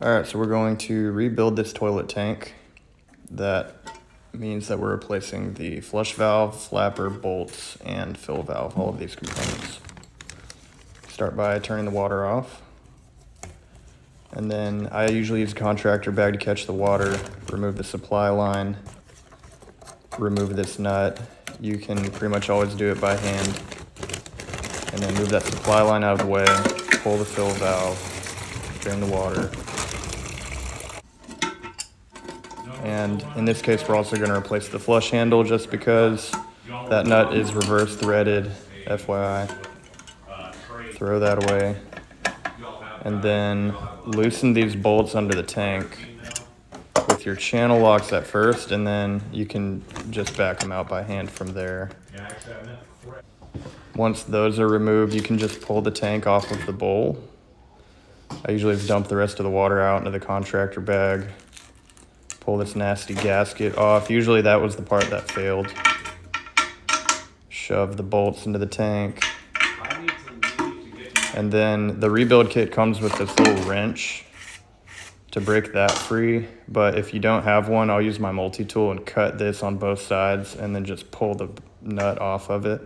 All right, so we're going to rebuild this toilet tank. That means that we're replacing the flush valve, flapper, bolts, and fill valve, all of these components. Start by turning the water off. And then I usually use a contractor bag to catch the water, remove the supply line, remove this nut. You can pretty much always do it by hand. And then move that supply line out of the way, pull the fill valve, drain the water. And in this case, we're also going to replace the flush handle just because that nut is reverse threaded, FYI. Throw that away. And then loosen these bolts under the tank with your channel locks at first, and then you can just back them out by hand from there. Once those are removed, you can just pull the tank off of the bowl. I usually just dump the rest of the water out into the contractor bag. Pull this nasty gasket off. Usually that was the part that failed. Shove the bolts into the tank. And then the rebuild kit comes with this little wrench to break that free. But if you don't have one, I'll use my multi-tool and cut this on both sides and then just pull the nut off of it.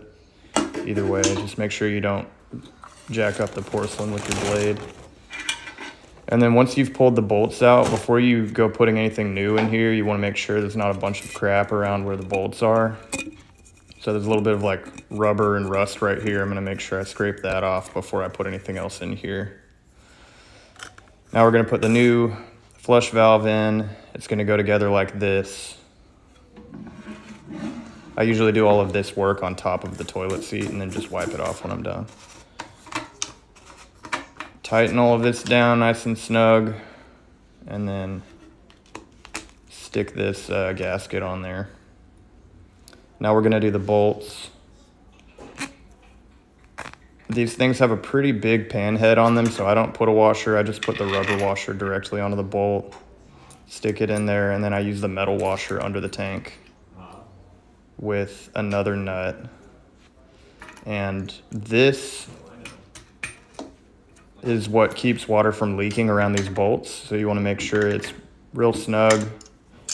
Either way, just make sure you don't jack up the porcelain with your blade. And then once you've pulled the bolts out, before you go putting anything new in here, you want to make sure there's not a bunch of crap around where the bolts are. So there's a little bit of like rubber and rust right here. I'm going to make sure I scrape that off before I put anything else in here. Now we're going to put the new flush valve in. It's going to go together like this. I usually do all of this work on top of the toilet seat and then just wipe it off when I'm done. Tighten all of this down nice and snug, and then stick this gasket on there. Now we're going to do the bolts. These things have a pretty big pan head on them, so I don't put a washer. I just put the rubber washer directly onto the bolt, stick it in there, and then I use the metal washer under the tank with another nut. And this is what keeps water from leaking around these bolts, so you want to make sure it's real snug.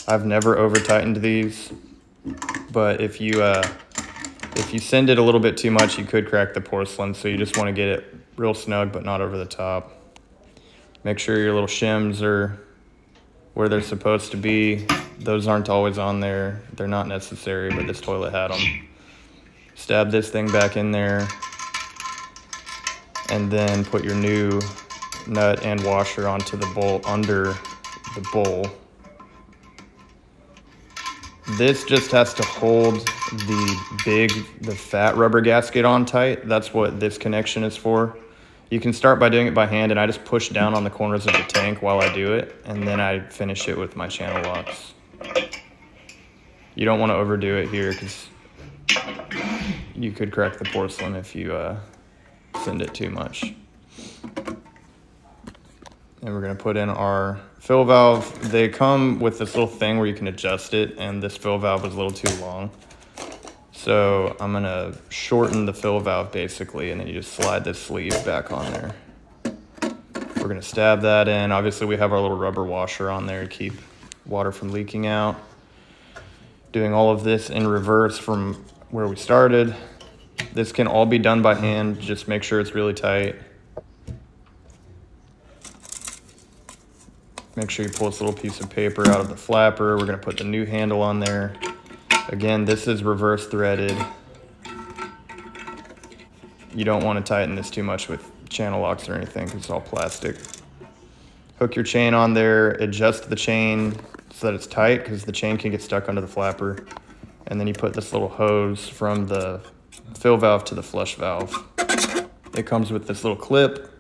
I've never over tightened these, but if you send it a little bit too much, you could crack the porcelain, so you just want to get it real snug but not over the top. Make sure your little shims are where they're supposed to be. Those aren't always on there. They're not necessary, but this toilet had them. Stab this thing back in there, and then put your new nut and washer onto the bolt under the bowl. This just has to hold the fat rubber gasket on tight. That's what this connection is for. You can start by doing it by hand, and I just push down on the corners of the tank while I do it, and then I finish it with my channel locks. You don't want to overdo it here because you could crack the porcelain if you send it too much. And we're going to put in our fill valve. They come with this little thing where you can adjust it, and this fill valve is a little too long. So I'm going to shorten the fill valve basically, and then you just slide this sleeve back on there. We're going to stab that in. Obviously we have our little rubber washer on there to keep water from leaking out. Doing all of this in reverse from where we started. This can all be done by hand. Just make sure it's really tight. Make sure you pull this little piece of paper out of the flapper. We're going to put the new handle on there. Again, this is reverse threaded. You don't want to tighten this too much with channel locks or anything because it's all plastic. Hook your chain on there. Adjust the chain so that it's tight because the chain can get stuck under the flapper. And then you put this little hose from the fill valve to the flush valve. It comes with this little clip.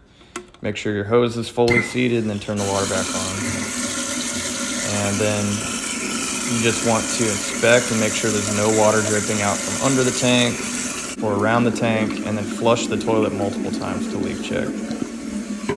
Make sure your hose is fully seated and then turn the water back on. And then you just want to inspect and make sure there's no water dripping out from under the tank or around the tank, and then flush the toilet multiple times to leak check.